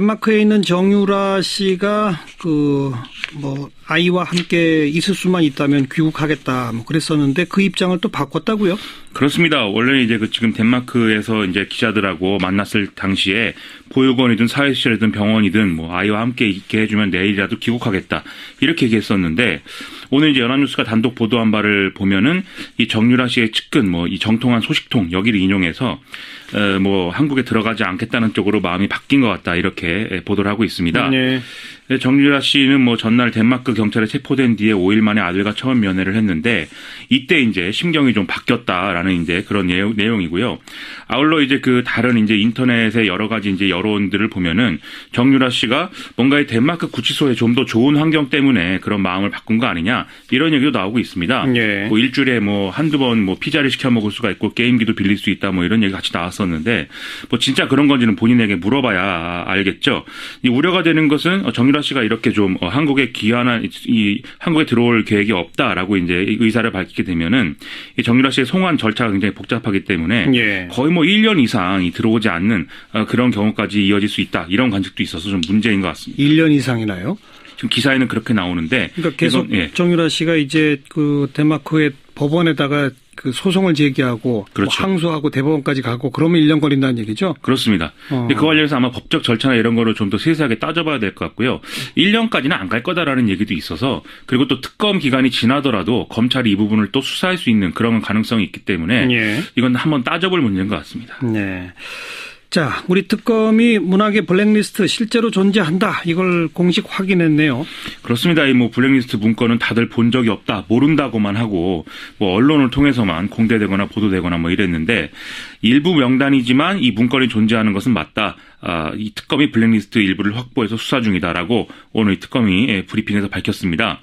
덴마크에 있는 정유라 씨가 아이와 함께 있을 수만 있다면 귀국하겠다 그랬었는데 그 입장을 또 바꿨다고요? 그렇습니다. 원래 이제 지금 덴마크에서 이제 기자들하고 만났을 당시에 보육원이든 사회시설이든 병원이든 아이와 함께 있게 해주면 내일이라도 귀국하겠다 이렇게 얘기했었는데 오늘 이제 연합뉴스가 단독 보도한 바를 보면은 이 정유라 씨의 측근 이 정통한 소식통 여기를 인용해서 한국에 들어가지 않겠다는 쪽으로 마음이 바뀐 것 같다 이렇게 보도를 하고 있습니다. 네. 정유라 씨는 전날 덴마크 경찰에 체포된 뒤에 5일 만에 아들과 처음 면회를 했는데 이때 이제 심경이 좀 바뀌었다라는 이제 그런 내용이고요. 아울러 이제 다른 이제 인터넷의 여러 가지 이제 여론들을 보면은 정유라 씨가 뭔가 이 덴마크 구치소에 좀 더 좋은 환경 때문에 그런 마음을 바꾼 거 아니냐 이런 얘기도 나오고 있습니다. 네. 일주일에 한두 번 피자를 시켜 먹을 수가 있고 게임기도 빌릴 수 있다 이런 얘기 같이 나왔었는데 진짜 그런 건지는 본인에게 물어봐야 알겠죠. 이 우려가 되는 것은 정유라 씨가 이렇게 좀 한국에 한국에 들어올 계획이 없다라고 이제 의사를 밝히게 되면은 이 정유라 씨의 송환 절차가 굉장히 복잡하기 때문에 예. 거의 1년 이상이 들어오지 않는 그런 경우까지 이어질 수 있다 이런 관측도 있어서 좀 문제인 것 같습니다. 1년 이상이나요? 지금 기사에는 그렇게 나오는데 그러니까 계속 예. 정유라 씨가 이제 덴마크의 법원에다가 소송을 제기하고 그렇죠. 항소하고 대법원까지 가고 그러면 1년 걸린다는 얘기죠? 그렇습니다. 근데 그 관련해서 아마 법적 절차나 이런 거를 좀 더 세세하게 따져봐야 될 것 같고요. 1년까지는 안 갈 거다라는 얘기도 있어서 그리고 또 특검 기간이 지나더라도 검찰이 이 부분을 또 수사할 수 있는 그런 가능성이 있기 때문에 예. 이건 한번 따져볼 문제인 것 같습니다. 네. 자, 우리 특검이 문학의 블랙리스트 실제로 존재한다. 이걸 공식 확인했네요. 그렇습니다. 이 블랙리스트 문건은 다들 본 적이 없다, 모른다고만 하고 언론을 통해서만 공개되거나 보도되거나 이랬는데 일부 명단이지만 이 문건이 존재하는 것은 맞다. 이 특검이 블랙리스트 일부를 확보해서 수사 중이다라고 오늘 이 특검이 브리핑에서 밝혔습니다.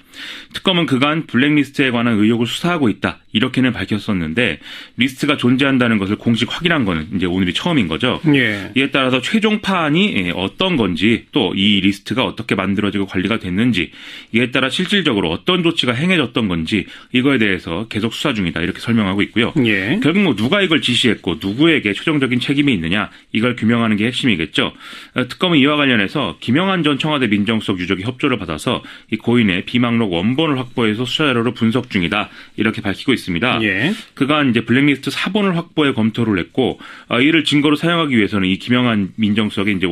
특검은 그간 블랙리스트에 관한 의혹을 수사하고 있다. 이렇게는 밝혔었는데 리스트가 존재한다는 것을 공식 확인한 거는 이제 오늘이 처음인 거죠. 예. 이에 따라서 최종 파안이 어떤 건지 또 이 리스트가 어떻게 만들어지고 관리가 됐는지 이에 따라 실질적으로 어떤 조치가 행해졌던 건지 이거에 대해서 계속 수사 중이다. 이렇게 설명하고 있고요. 예. 결국 누가 이걸 지시했고 누구에게 최종적인 책임이 있느냐 이걸 규명하는 게 핵심이겠죠. 특검은 이와 관련해서 김영한 전 청와대 민정수석 유족이 협조를 받아서 이 고인의 비망록 원본을 확보해서 수사 자료로 분석 중이다. 이렇게 밝히고 있습니다. 예. 그간 이제 블랙리스트 사본을 확보해 검토를 했고 이를 증거로 사용하기 위해서는 이 김영한 민정수석의 이제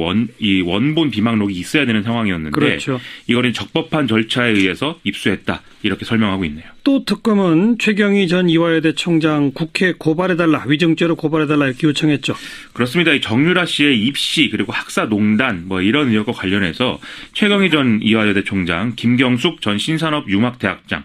원본 비망록이 있어야 되는 상황이었는데 그렇죠. 이거는 적법한 절차에 의해서 입수했다. 이렇게 설명하고 있네요. 또 특검은 최경희 전 이화여대 총장 국회 고발해달라, 위증죄로 고발해달라 이렇게 요청했죠. 그렇습니다. 이 정유라 씨의 입시 그리고 학사농단 이런 의혹과 관련해서 최경희 전 이화여대 총장, 김경숙 전 신산업융합대학장,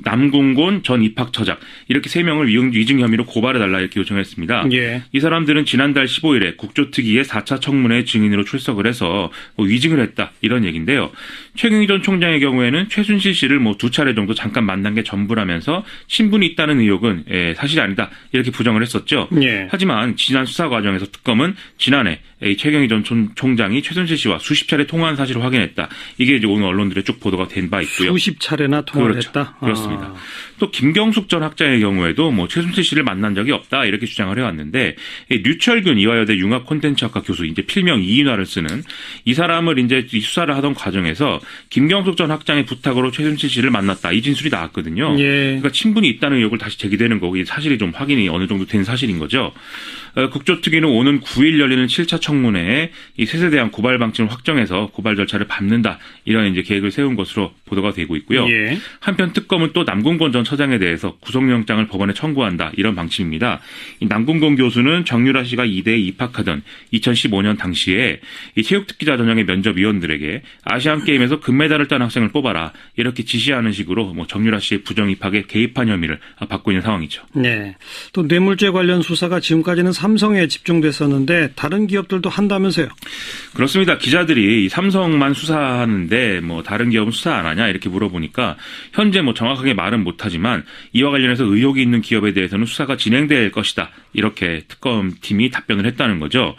남궁곤 전 입학처장 이렇게 3명을 위증 혐의로 고발해달라 이렇게 요청했습니다. 예. 이 사람들은 지난달 15일에 국조특위의 4차 청문회 증인으로 출석을 해서 위증을 했다 이런 얘기인데요. 최경희 전 총장의 경우에는 최순실 씨를 2차례 정도 잠깐 만난 게 전부라면서 친분이 있다는 의혹은 사실이 아니다 이렇게 부정을 했었죠. 예. 하지만 지난 수사 과정에서 특검은 지난해 최경희 전 총장이 최순실 씨와 수십 차례 통화한 사실을 확인했다. 이게 이제 오늘 언론들에 쭉 보도가 된 바 있고요. 수십 차례나 통화를 그렇죠. 했다? 그렇습니다. 또 김경숙 전 학장의 경우에도 최순실 씨를 만난 적이 없다 이렇게 주장을 해왔는데 류철균 이화여대 융합-콘텐츠학과 교수 이제 필명 이인화를 쓰는 이 사람을 이제 수사를 하던 과정에서 김경숙 전 학장의 부탁으로 최순실 씨를 만났다 이 진술이 나왔거든요. 예. 그러니까 친분이 있다는 의혹을 다시 제기되는 거고 사실이 좀 확인이 어느 정도 된 사실인 거죠. 국조특위는 오는 9일 열리는 7차 청문회에 이 세세대한 고발 방침을 확정해서 고발 절차를 밟는다 이런 이제 계획을 세운 것으로 보도가 되고 있고요. 예. 한편 특검은 또 남궁곤 전 처장에 대해서 구속영장을 법원에 청구한다 이런 방침입니다. 이 남궁곤 교수는 정유라 씨가 이대에 입학하던 2015년 당시에 이 체육특기자 전형의 면접위원들에게 아시안 게임에서 금메달을 딴 학생을 뽑아라 이렇게 지시하는 식으로 정유라 씨의 부정 입학에 개입한 혐의를 받고 있는 상황이죠. 네. 또 뇌물죄 관련 수사가 지금까지는 삼성에 집중됐었는데 다른 기업들도 한다면서요? 그렇습니다. 기자들이 삼성만 수사하는데 다른 기업은 수사 안 하냐 이렇게 물어보니까 현재 정확하게 말은 못하지만 이와 관련해서 의혹이 있는 기업에 대해서는 수사가 진행될 것이다. 이렇게 특검팀이 답변을 했다는 거죠.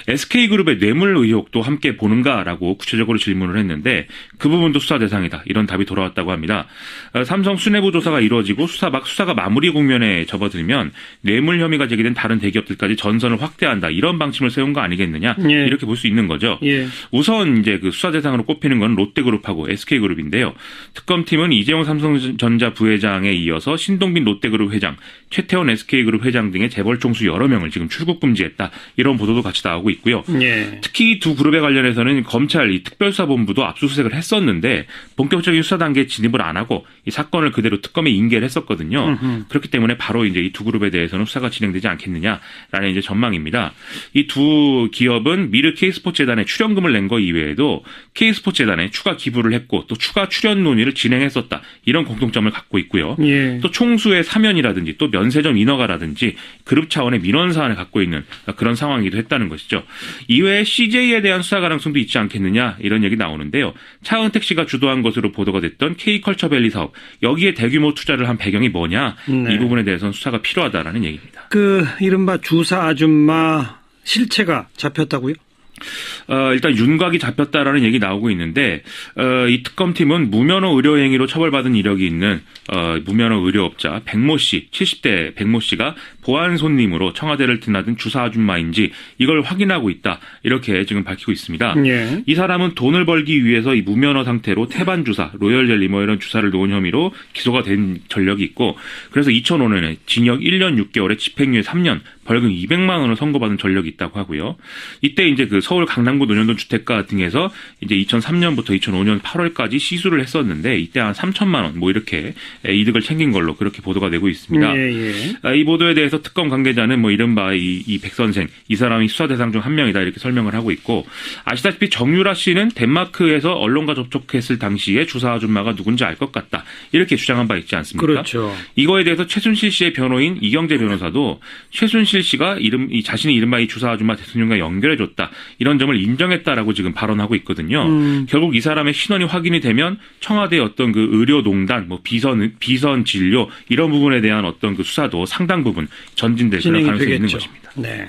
SK그룹의 뇌물 의혹도 함께 보는가라고 구체적으로 질문을 했는데 그 부분도 수사 대상이다. 이런 답이 돌아왔다고 합니다. 있습니다. 삼성 수뇌부 조사가 이루어지고 수사가 마무리 국면에 접어들면 뇌물 혐의가 제기된 다른 대기업들까지 전선을 확대한다. 이런 방침을 세운 거 아니겠느냐. 예. 이렇게 볼 수 있는 거죠. 예. 우선 이제 그 수사 대상으로 꼽히는 건 롯데그룹하고 SK그룹인데요. 특검팀은 이재용 삼성전자 부회장에 이어서 신동빈 롯데그룹 회장, 최태원 SK그룹 회장 등의 재벌 총수 여러 명을 지금 출국 금지했다. 이런 보도도 같이 나오고 있고요. 예. 특히 이 두 그룹에 관련해서는 검찰 이 특별수사본부도 압수수색을 했었는데 본격적인 수사 단계에 진입을 안 하고 이 사건을 그대로 특검에 인계를 했었거든요. 그렇기 때문에 바로 이제 이 두 그룹에 대해서는 수사가 진행되지 않겠느냐라는 이제 전망입니다. 이 두 기업은 미르 K스포츠재단에 출연금을 낸 거 이외에도 K스포츠재단에 추가 기부를 했고 또 추가 출연 논의를 진행했었다. 이런 공통점을 갖고 있고요. 예. 또 총수의 사면이라든지 또 면세점 인허가라든지 그룹 차원의 민원 사안을 갖고 있는 그런 상황이기도 했다는 것이죠. 이외에 CJ에 대한 수사 가능성도 있지 않겠느냐 이런 얘기 나오는데요. 차은택 씨가 주도한 것으로 보도가 됐던 K컬처밸리 사업 여기에 대규모 투자를 한 배경이 뭐냐 네. 이 부분에 대해서는 수사가 필요하다라는 얘기입니다. 그 이른바 주사 아줌마 실체가 잡혔다고요? 일단 윤곽이 잡혔다라는 얘기 나오고 있는데 이 특검팀은 무면허 의료 행위로 처벌받은 이력이 있는 무면허 의료업자 백모 씨, 70대 백모 씨가 보안 손님으로 청와대를 드나든 주사 아줌마인지 이걸 확인하고 있다. 이렇게 지금 밝히고 있습니다. 예. 이 사람은 돈을 벌기 위해서 이 무면허 상태로 태반 주사, 로열 젤리 뭐 이런 주사를 놓은 혐의로 기소가 된 전력이 있고 그래서 2005년에 징역 1년 6개월에 집행유예 3년, 벌금 200만 원을 선고받은 전력이 있다고 하고요. 이때 이제 그 서울 강남구 논현동 주택가 등에서 이제 2003년부터 2005년 8월까지 시술을 했었는데 이때 한 3천만 원 뭐 이렇게 이득을 챙긴 걸로 그렇게 보도가 되고 있습니다. 예, 예. 이 보도에 대해서 특검 관계자는 뭐 이른바 이 백 선생 이 사람이 수사 대상 중 한 명이다 이렇게 설명을 하고 있고 아시다시피 정유라 씨는 덴마크에서 언론과 접촉했을 당시에 주사 아줌마가 누군지 알 것 같다 이렇게 주장한 바 있지 않습니까? 그렇죠. 이거에 대해서 최순실 씨의 변호인 이경재 변호사도 최순실 씨가 자신이 이른바 이 주사 아줌마 대통령과 연결해줬다 이런 점을 인정했다라고 지금 발언하고 있거든요. 결국 이 사람의 신원이 확인이 되면 청와대의 어떤 그 의료농단, 뭐 비선 진료 이런 부분에 대한 어떤 그 수사도 상당 부분 전진될 그런 가능성이 있는 것입니다. 네.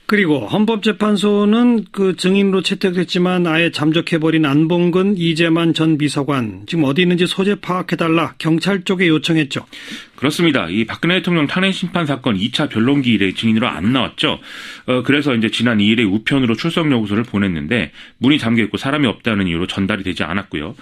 그리고 헌법재판소는 그 증인으로 채택됐지만 아예 잠적해버린 안봉근 이재만 전 비서관 지금 어디 있는지 소재 파악해달라 경찰 쪽에 요청했죠. 그렇습니다. 이 박근혜 대통령 탄핵 심판 사건 2차 변론기일에 증인으로 안 나왔죠. 그래서 이제 지난 2일에 우편으로 출석 요구서를 보냈는데 문이 잠겨 있고 사람이 없다는 이유로 전달이 되지 않았고요.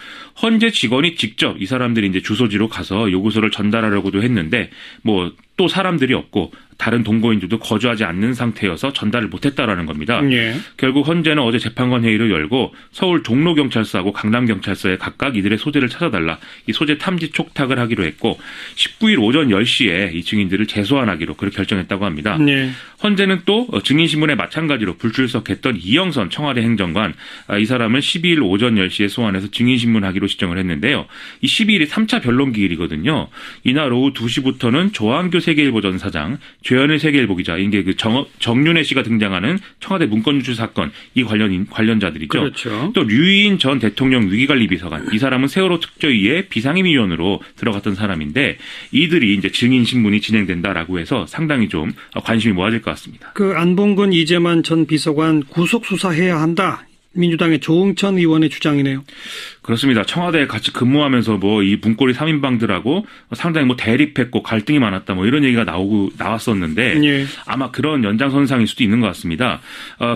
헌재 직원이 직접 이 사람들이 이제 주소지로 가서 요구서를 전달하려고도 했는데 뭐 또 사람들이 없고 다른 동거인들도 거주하지 않는 상태여서 전달을 못했다라는 겁니다. 예. 결국 헌재는 어제 재판관 회의를 열고 서울 종로경찰서하고 강남경찰서에 각각 이들의 소재를 찾아달라 이 소재 탐지 촉탁을 하기로 했고 19일 오전 10시에 이 증인들을 재소환하기로 그렇게 결정했다고 합니다. 예. 헌재는 또 증인신문에 마찬가지로 불출석했던 이영선 청와대 행정관 이 사람을 12일 오전 10시에 소환해서 증인신문하기로 지정을 했는데요. 이 12일이 3차 변론기일이거든요. 이날 오후 2시부터는 조항교 세계일보 전 사장, 최현일 세계일보 기자, 이게 그 정윤혜 씨가 등장하는 청와대 문건 유출 사건 이 관련자들이죠. 그렇죠. 또 류인 전 대통령 위기관리 비서관, 이 사람은 세월호 특조위에 비상임위원으로 들어갔던 사람인데 이들이 이제 증인 신문이 진행된다라고 해서 상당히 좀 관심이 모아질 것 같습니다. 그 안봉근 이재만 전 비서관 구속 수사해야 한다. 민주당의 조응천 의원의 주장이네요. 그렇습니다. 청와대에 같이 근무하면서 뭐 이 문고리 3인방들하고 상당히 뭐 대립했고 갈등이 많았다 뭐 이런 얘기가 나왔었는데 예. 아마 그런 연장선상일 수도 있는 것 같습니다.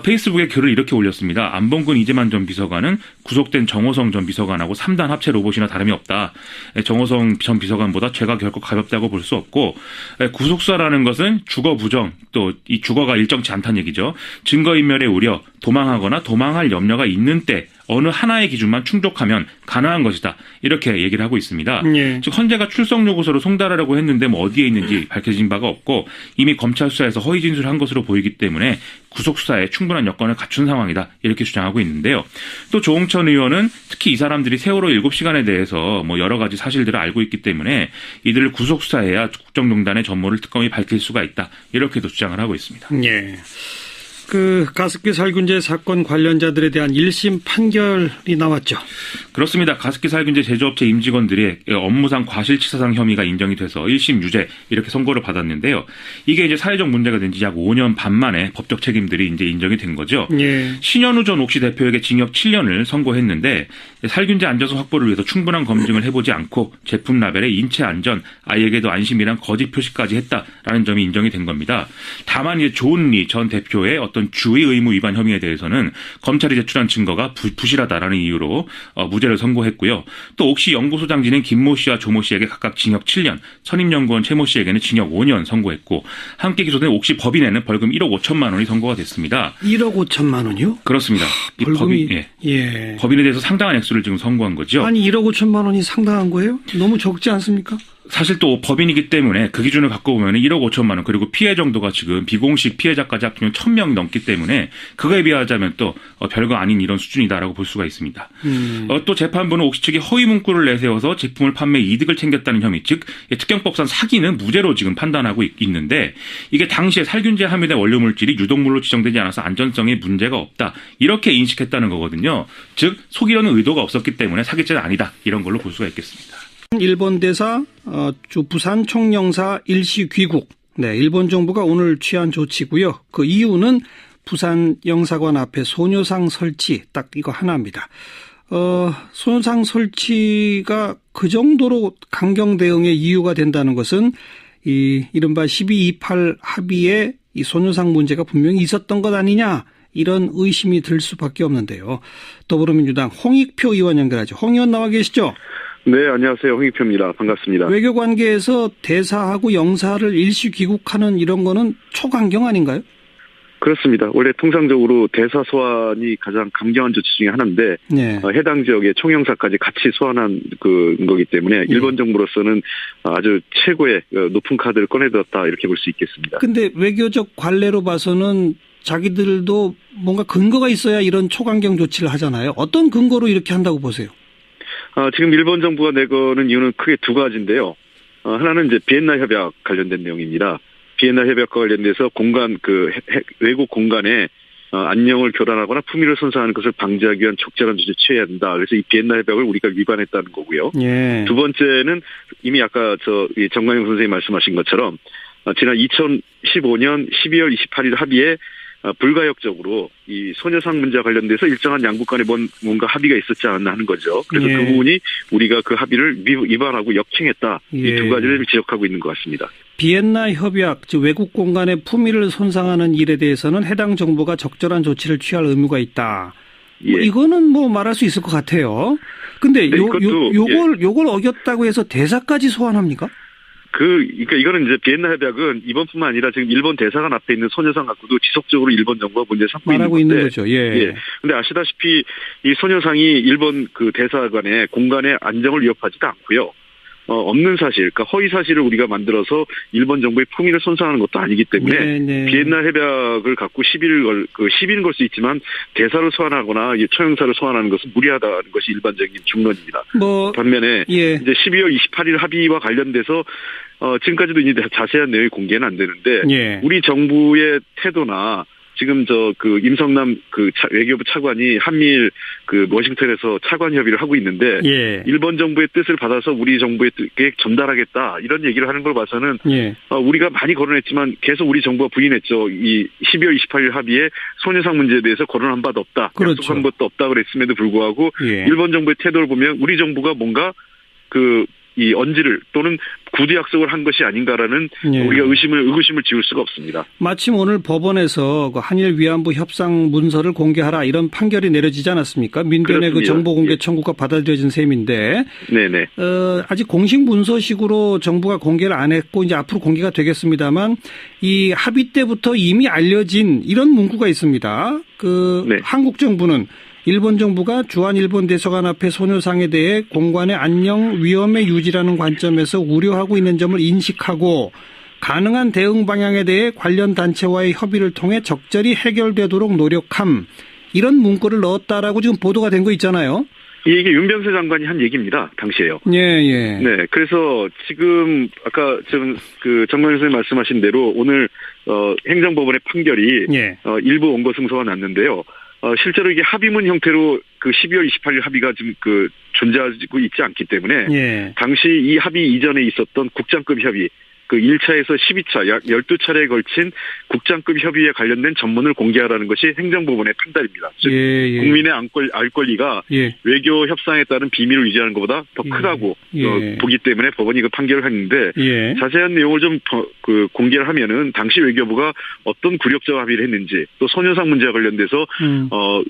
페이스북에 글을 이렇게 올렸습니다. 안봉근 이재만 전 비서관은 구속된 정호성 전 비서관하고 3단 합체 로봇이나 다름이 없다. 정호성 전 비서관보다 죄가 결코 가볍다고 볼 수 없고 구속수사라는 것은 주거 부정 또 이 주거가 일정치 않다는 얘기죠. 증거인멸의 우려, 도망하거나 도망할 염려가 있는 때 어느 하나의 기준만 충족하면 가능한 것이다. 이렇게 얘기를 하고 있습니다. 예. 즉 헌재가 출석 요구서를 송달하려고 했는데 뭐 어디에 있는지 밝혀진 바가 없고 이미 검찰 수사에서 허위 진술한 것으로 보이기 때문에 구속 수사에 충분한 여건을 갖춘 상황이다. 이렇게 주장하고 있는데요. 또 조응천 의원은 특히 이 사람들이 세월호 7시간에 대해서 뭐 여러 가지 사실들을 알고 있기 때문에 이들을 구속 수사해야 국정농단의 전모를 특검이 밝힐 수가 있다. 이렇게도 주장을 하고 있습니다. 예. 그 가습기 살균제 사건 관련자들에 대한 1심 판결이 나왔죠. 그렇습니다. 가습기 살균제 제조업체 임직원들이 업무상 과실치사상 혐의가 인정이 돼서 1심 유죄 이렇게 선고를 받았는데요. 이게 이제 사회적 문제가 된 지 약 5년 반 만에 법적 책임들이 이제 인정이 된 거죠. 예. 신현우 전 옥시 대표에게 징역 7년을 선고했는데 살균제 안전성 확보를 위해서 충분한 검증을 해보지 않고 제품 라벨에 인체 안전, 아이에게도 안심이란 거짓 표시까지 했다라는 점이 인정이 된 겁니다. 다만 이제 조은리 전 대표의 어떤 주의 의무 위반 혐의에 대해서는 검찰이 제출한 증거가 부실하다라는 이유로 무죄를 선고했고요. 또 옥시 연구소장 지낸 김모 씨와 조모 씨에게 각각 징역 7년, 선임연구원 최모 씨에게는 징역 5년 선고했고 함께 기소된 옥시 법인에는 벌금 1억 5천만 원이 선고가 됐습니다. 1억 5천만 원이요? 그렇습니다. 이 벌금이 예. 법인에 대해서 상당한 액수를 지금 선고한 거죠. 아니 1억 5천만 원이 상당한 거예요? 너무 적지 않습니까? 사실 또 법인이기 때문에 그 기준을 갖고 보면 1억 5천만 원 그리고 피해 정도가 지금 비공식 피해자까지 합치면 1,000명이 넘기 때문에 그거에 비하자면 또 별거 아닌 이런 수준이다라고 볼 수가 있습니다. 또 재판부는 옥시 측이 허위 문구를 내세워서 제품을 판매 이득을 챙겼다는 혐의 즉 특경법상 사기는 무죄로 지금 판단하고 있는데 이게 당시에 살균제에 함유된 원료 물질이 유독물로 지정되지 않아서 안전성에 문제가 없다 이렇게 인식했다는 거거든요. 즉 속이려는 의도가 없었기 때문에 사기죄는 아니다 이런 걸로 볼 수가 있겠습니다. 일본 대사 부산 총영사 일시 귀국. 네, 일본 정부가 오늘 취한 조치고요. 그 이유는 부산 영사관 앞에 소녀상 설치 딱 이거 하나입니다. 소녀상 설치가 그 정도로 강경 대응의 이유가 된다는 것은 이 이른바 12.28 합의에 이 소녀상 문제가 분명히 있었던 것 아니냐 이런 의심이 들 수밖에 없는데요. 더불어민주당 홍익표 의원 연결하죠. 홍 의원 나와 계시죠? 네, 안녕하세요. 홍익표입니다. 반갑습니다. 외교관계에서 대사하고 영사를 일시 귀국하는 이런 거는 초강경 아닌가요? 그렇습니다. 원래 통상적으로 대사 소환이 가장 강경한 조치 중에 하나인데 네. 해당 지역의 총영사까지 같이 소환한 거기 때문에 일본 정부로서는 아주 최고의 높은 카드를 꺼내들었다 이렇게 볼 수 있겠습니다. 근데 외교적 관례로 봐서는 자기들도 뭔가 근거가 있어야 이런 초강경 조치를 하잖아요. 어떤 근거로 이렇게 한다고 보세요? 지금 일본 정부가 내거는 이유는 크게 두 가지인데요. 하나는 이제 비엔나 협약 관련된 내용입니다. 비엔나 협약과 관련돼서 외국 공간에 안녕을 교란하거나 품위를 손상하는 것을 방지하기 위한 적절한 조치를 취해야 한다. 그래서 이 비엔나 협약을 우리가 위반했다는 거고요. 예. 두 번째는 이미 아까 정관용 선생님이 말씀하신 것처럼 지난 2015년 12월 28일 합의에 불가역적으로 이 소녀상 문제와 관련돼서 일정한 양국 간에 뭔가 합의가 있었지 않았나 하는 거죠. 그래서 그 부분이 우리가 그 합의를 위반하고 역행했다. 이 두 가지를 지적하고 있는 것 같습니다. 비엔나 협약, 즉 외국 공간의 품위를 손상하는 일에 대해서는 해당 정부가 적절한 조치를 취할 의무가 있다. 예. 이거는 뭐 말할 수 있을 것 같아요. 근데 네, 요걸 어겼다고 해서 대사까지 소환합니까? 그러니까 이거는 이제 비엔나 협약은 이번뿐만 아니라 지금 일본 대사관 앞에 있는 소녀상 갖고도 지속적으로 일본 정부가 문제 삼고 말하고 있는 있는 거죠. 예. 근데 아시다시피 이 소녀상이 일본 그 대사관의 공간의 안정을 위협하지도 않고요. 없는 사실, 그러니까 허위 사실을 우리가 만들어서 일본 정부의 품위를 손상하는 것도 아니기 때문에 비엔나 협약을 갖고 시비는 걸 수 있지만 대사를 소환하거나 초영사를 소환하는 것은 무리하다는 것이 일반적인 중론입니다. 반면에 이제 12월 28일 합의와 관련돼서 지금까지도 이제 자세한 내용이 공개는 안 되는데 우리 정부의 태도나 지금 임성남 외교부 차관이 한미일 워싱턴에서 차관 협의를 하고 있는데 일본 정부의 뜻을 받아서 우리 정부에 전달하겠다 이런 얘기를 하는 걸 봐서는 우리가 많이 거론했지만 계속 우리 정부가 부인했죠. 이 12월 28일 합의에 소녀상 문제에 대해서 거론한 바도 없다. 그렇죠. 약속한 것도 없다 그랬음에도 불구하고 일본 정부의 태도를 보면 우리 정부가 뭔가 이 언지를 또는 구두 약속을 한 것이 아닌가라는 우리가 의구심을 지울 수가 없습니다. 마침 오늘 법원에서 한일 위안부 협상 문서를 공개하라 이런 판결이 내려지지 않았습니까? 민변의 그 정보 공개 청구가 받아들여진 셈인데, 네네. 아직 공식 문서식으로 정부가 공개를 안 했고 이제 앞으로 공개가 되겠습니다만 이 합의 때부터 이미 알려진 이런 문구가 있습니다. 한국 정부는 일본 정부가 주한 일본 대사관 앞에 소녀상에 대해 공간의 안녕 위험의 유지라는 관점에서 우려하고 있는 점을 인식하고 가능한 대응 방향에 대해 관련 단체와의 협의를 통해 적절히 해결되도록 노력함 이런 문구를 넣었다라고 지금 보도가 된 거 있잖아요. 이게 윤병세 장관이 한 얘기입니다. 당시에요. 네. 그래서 지금 아까 정관용 선생님 말씀하신 대로 오늘 행정법원의 판결이 예. 일부 원고 승소가 났는데요. 실제로 이게 합의문 형태로 그 12월 28일 합의가 지금 존재하고 있지 않기 때문에 예. 당시 이 합의 이전에 있었던 국장급 협의 그 1차에서 12차 약 12차례에 걸친 국장급 협의에 관련된 전문을 공개하라는 것이 행정법원의 판단입니다. 즉 예. 국민의 알 권리가 예. 외교 협상에 따른 비밀을 유지하는 것보다 더 크다고 보기 때문에 법원이 그 판결을 했는데 자세한 내용을 좀 공개를 하면은 당시 외교부가 어떤 굴욕적 합의를 했는지 또 소녀상 문제와 관련돼서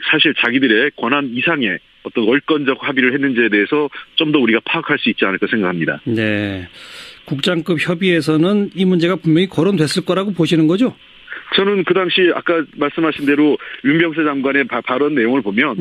사실 자기들의 권한 이상의 어떤 월권적 합의를 했는지에 대해서 좀 더 우리가 파악할 수 있지 않을까 생각합니다. 네. 국장급 협의에서는 이 문제가 분명히 거론됐을 거라고 보시는 거죠? 저는 그 당시 아까 말씀하신 대로 윤병세 장관의 발언 내용을 보면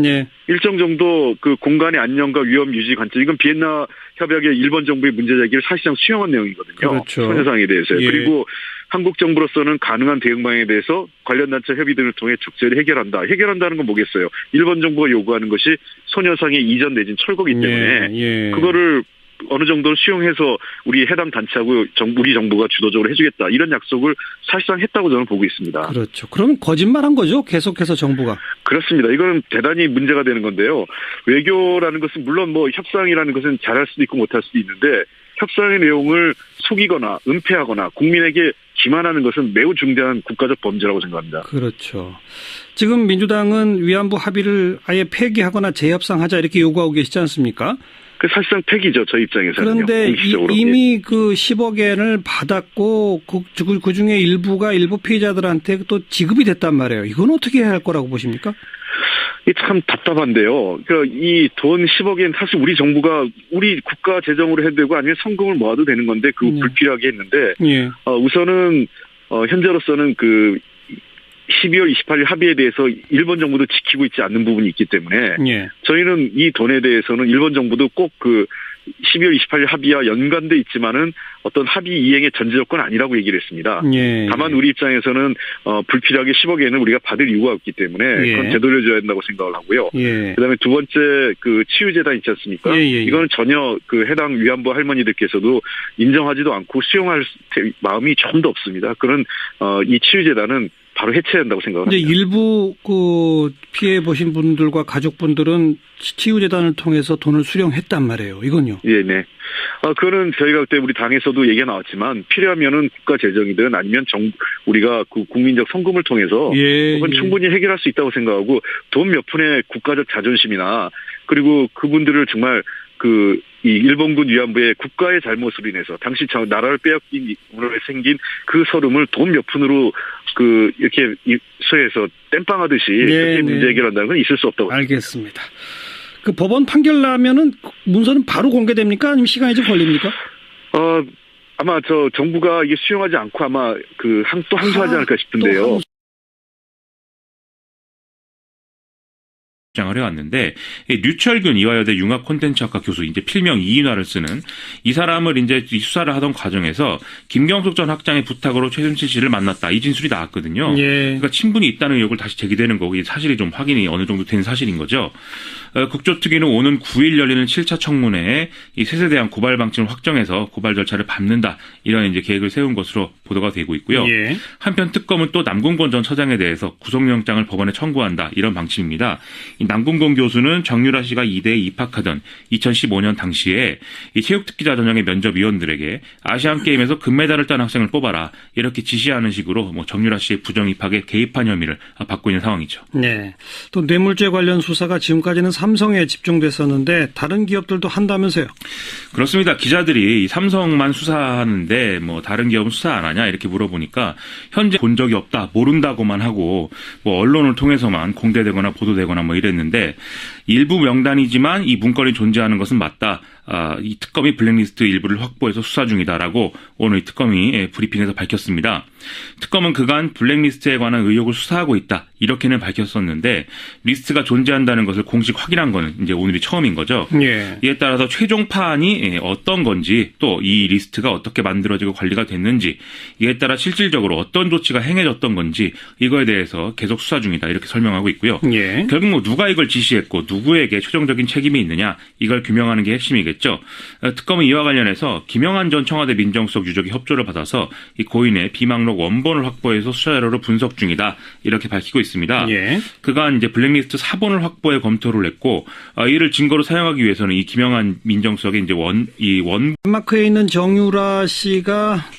일정 정도 그 공간의 안녕과 위험 유지 관점 이건 비엔나 협약의 일본 정부의 문제 제기를 사실상 수용한 내용이거든요. 그렇죠. 소녀상에 대해서요. 그리고 한국 정부로서는 가능한 대응 방향에 대해서 관련 단체 협의 등을 통해 적절히 해결한다. 해결한다는 건 뭐겠어요? 일본 정부가 요구하는 것이 소녀상의 이전 내진 철거이기 때문에 그거를 어느 정도는 수용해서 우리 해당 단체하고 우리 정부가 주도적으로 해주겠다. 이런 약속을 사실상 했다고 저는 보고 있습니다. 그렇죠. 그러면 거짓말한 거죠? 계속해서 정부가. 그렇습니다. 이거는 대단히 문제가 되는 건데요. 외교라는 것은 물론 뭐 협상이라는 것은 잘할 수도 있고 못할 수도 있는데 협상의 내용을 속이거나 은폐하거나 국민에게 기만하는 것은 매우 중대한 국가적 범죄라고 생각합니다. 그렇죠. 지금 민주당은 위안부 합의를 아예 폐기하거나 재협상하자 이렇게 요구하고 계시지 않습니까? 그 사실상 폐기죠. 저희 입장에서는요. 그런데 이미 그 10억엔을 받았고 그 중에 일부가 일부 피해자들한테 또 지급이 됐단 말이에요. 이건 어떻게 해야 할 거라고 보십니까? 이 참 답답한데요. 그러니까 이 돈 10억엔 사실 우리 정부가 우리 국가 재정으로 해도 되고 아니면 성금을 모아도 되는 건데 그거 불필요하게 했는데 우선은 현재로서는 그 12월 28일 합의에 대해서 일본 정부도 지키고 있지 않는 부분이 있기 때문에 저희는 이 돈에 대해서는 일본 정부도 꼭 그 12월 28일 합의와 연관돼 있지만은 어떤 합의 이행의 전제 조건 아니라고 얘기를 했습니다. 다만 우리 입장에서는 불필요하게 10억엔을 우리가 받을 이유가 없기 때문에 그건 되돌려줘야 된다고 생각을 하고요. 그다음에 두 번째 그 치유재단 있지 않습니까? 이거는 전혀 그 해당 위안부 할머니들께서도 인정하지도 않고 수용할 마음이 좀 더 없습니다. 그런 이 치유재단은 바로 해체해야 한다고 생각합니다. 일부 그 피해 보신 분들과 가족분들은 치유재단을 통해서 돈을 수령했단 말이에요. 이건요. 네. 그거는 저희가 그때 우리 당에서도 얘기가 나왔지만 필요하면은 국가 재정이든 아니면 우리가 그 국민적 성금을 통해서 그건 충분히 해결할 수 있다고 생각하고 돈 몇 푼의 국가적 자존심이나 그리고 그분들을 정말 이 일본군 위안부의 국가의 잘못으로 인해서 당시 나라를 빼앗긴 으로 생긴 그 서름을 돈 몇 푼으로 이렇게 소에서 땜빵하듯이 그렇게 문제 해결한다는 건 있을 수 없다고. 알겠습니다. 그 법원 판결 나면은 문서는 바로 공개됩니까? 아니면 시간이 좀 걸립니까? 아마 정부가 이게 수용하지 않고 아마 또 항소하지 않을까 싶은데요. 주장을 해왔는데 류철균 이화여대 융합 콘텐츠학과 교수 이제 필명 이인화를 쓰는 이 사람을 이제 수사를 하던 과정에서 김경숙 전 학장의 부탁으로 최순실 씨를 만났다 이 진술이 나왔거든요. 그러니까 친분이 있다는 의혹을 다시 제기되는 거고 이 사실이 좀 확인이 어느 정도 된 사실인 거죠. 국조특위는 오는 9일 열리는 7차 청문회에 이 셋에 대한 고발 방침을 확정해서 고발 절차를 밟는다 이런 이제 계획을 세운 것으로 보도가 되고 있고요. 한편 특검은 또 남궁건 전 처장에 대해서 구속영장을 법원에 청구한다 이런 방침입니다. 이 남궁건 교수는 정유라 씨가 이대에 입학하던 2015년 당시에 이 체육특기자 전형의 면접위원들에게 아시안게임에서 금메달을 딴 학생을 뽑아라 이렇게 지시하는 식으로 정유라 씨의 부정 입학에 개입한 혐의를 받고 있는 상황이죠. 네. 또 뇌물죄 관련 수사가 지금까지는 삼성에 집중됐었는데 다른 기업들도 한다면서요? 그렇습니다. 기자들이 삼성만 수사하는데 다른 기업은 수사 안 하냐 이렇게 물어보니까 현재 본 적이 없다 모른다고만 하고 언론을 통해서만 공개되거나 보도되거나 이랬는데 일부 명단이지만 이 문건이 존재하는 것은 맞다. 이 특검이 블랙리스트 일부를 확보해서 수사 중이다라고 오늘 이 특검이 브리핑에서 밝혔습니다. 특검은 그간 블랙리스트에 관한 의혹을 수사하고 있다. 이렇게는 밝혔었는데 리스트가 존재한다는 것을 공식 확인한 거는 이제 오늘이 처음인 거죠. 이에 따라서 최종 파안이 어떤 건지 또 이 리스트가 어떻게 만들어지고 관리가 됐는지 이에 따라 실질적으로 어떤 조치가 행해졌던 건지 이거에 대해서 계속 수사 중이다. 이렇게 설명하고 있고요. 결국 누가 이걸 지시했고 누구에게 최종적인 책임이 있느냐 이걸 규명하는 게 핵심이겠죠. 알겠죠. 특검은 이와 관련해서 김영한 전 청와대 민정수석 유족이 협조를 받아서 이 고인의 비망록 원본을 확보해서 수사 자료로 분석 중이다. 이렇게 밝히고 있습니다. 예. 그간 이제 블랙리스트 4본을 확보해 검토를 했고 이를 증거로 사용하기 위해서는 이 김영한 민정수석의 이제 덴마크에 있는 정유라 씨가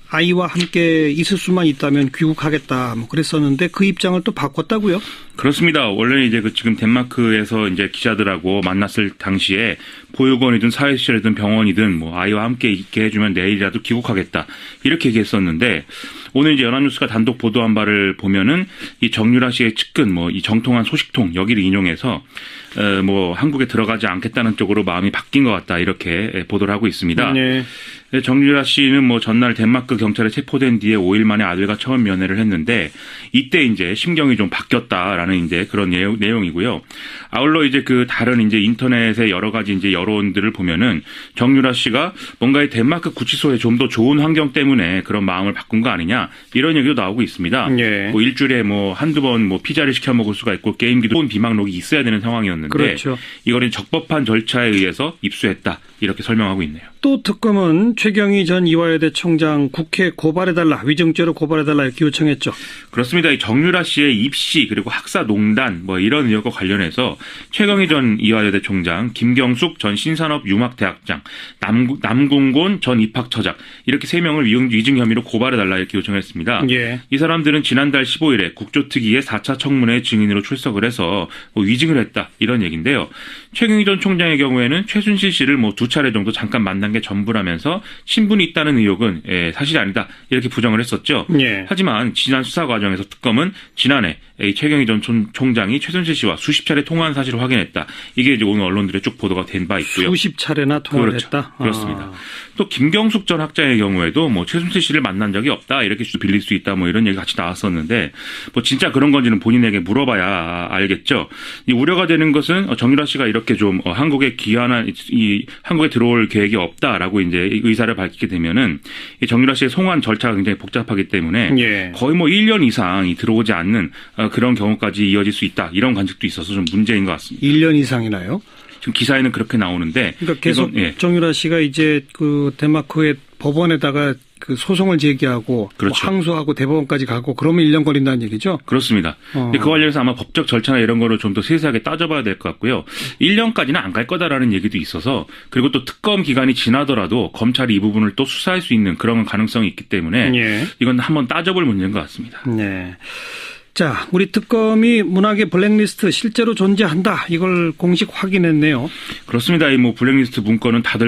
아이와 함께 있을 수만 있다면 귀국하겠다 그랬었는데 그 입장을 또 바꿨다고요? 그렇습니다. 원래 이제 지금 덴마크에서 이제 기자들하고 만났을 당시에 보육원이든 사회시설이든 병원이든 아이와 함께 있게 해주면 내일이라도 귀국하겠다 이렇게 얘기했었는데 오늘 이제 연합뉴스가 단독 보도한 바를 보면은 이 정유라 씨의 측근 이 정통한 소식통 여기를 인용해서 한국에 들어가지 않겠다는 쪽으로 마음이 바뀐 것 같다 이렇게 보도를 하고 있습니다. 네. 정유라 씨는 전날 덴마크 경찰에 체포된 뒤에 5일 만에 아들과 처음 면회를 했는데 이때 이제 심경이 좀 바뀌었다라는 이제 그런 내용이고요. 아울러 이제 다른 이제 인터넷의 여러 가지 이제 여론들을 보면은 정유라 씨가 뭔가 이 덴마크 구치소에 좀 더 좋은 환경 때문에 그런 마음을 바꾼 거 아니냐 이런 얘기도 나오고 있습니다. 네. 일주일에 한두 번 피자를 시켜 먹을 수가 있고 게임기도 비망록이 있어야 되는 상황이었는데 그렇죠. 이거는 적법한 절차에 의해서 입수했다 이렇게 설명하고 있네요. 또 특검은 최경희 전 이화여대 총장 국회 고발해달라 위증죄로 고발해달라 이렇게 요청했죠. 그렇습니다. 이 정유라 씨의 입시 그리고 학사농단 이런 의혹과 관련해서 최경희 전 이화여대 총장, 김경숙 전 신산업융합대학장, 남궁곤 전 입학처장 이렇게 3명을 위증 혐의로 고발해달라 이렇게 요청했습니다. 예. 이 사람들은 지난달 15일에 국조특위의 4차 청문회 증인으로 출석을 해서 위증을 했다 이런 얘기인데요. 최경희 전 총장의 경우에는 최순실 씨를 2차례 정도 잠깐 만난 게 전부라면서 친분이 있다는 의혹은 사실이 아니다 이렇게 부정을 했었죠. 예. 하지만 지난 수사 과정에서 특검은 지난해 최경희 전 총장이 최순실 씨와 수십 차례 통화한 사실을 확인했다. 이게 이제 오늘 언론들에 쭉 보도가 된 바 있고요. 수십 차례나 통화를 그렇죠. 했다? 그렇습니다. 또 김경숙 전 학장의 경우에도 최순실 씨를 만난 적이 없다. 이렇게 빌릴 수 있다. 이런 얘기 같이 나왔었는데 진짜 그런 건지는 본인에게 물어봐야 알겠죠. 이 우려가 되는 것은 정유라 씨가 이렇게 좀 한국에 한국에 들어올 계획이 없다라고 이제 의사를 밝히게 되면은 이 정유라 씨의 송환 절차가 굉장히 복잡하기 때문에 예. 거의 1년 이상이 들어오지 않는 그런 경우까지 이어질 수 있다. 이런 관측도 있어서 좀 문제인 것 같습니다. 1년 이상이나요? 지금 기사에는 그렇게 나오는데. 그러니까 계속 정유라 씨가 이제 덴마크의 법원에다가 소송을 제기하고 그렇죠. 항소하고 대법원까지 가고 그러면 1년 걸린다는 얘기죠? 그렇습니다. 그 관련해서 아마 법적 절차나 이런 거를 좀 더 세세하게 따져봐야 될 것 같고요. 1년까지는 안 갈 거다라는 얘기도 있어서 그리고 또 특검 기간이 지나더라도 검찰이 이 부분을 또 수사할 수 있는 그런 가능성이 있기 때문에 이건 한번 따져볼 문제인 것 같습니다. 네. 자, 우리 특검이 문학의 블랙리스트 실제로 존재한다. 이걸 공식 확인했네요. 그렇습니다. 이 블랙리스트 문건은 다들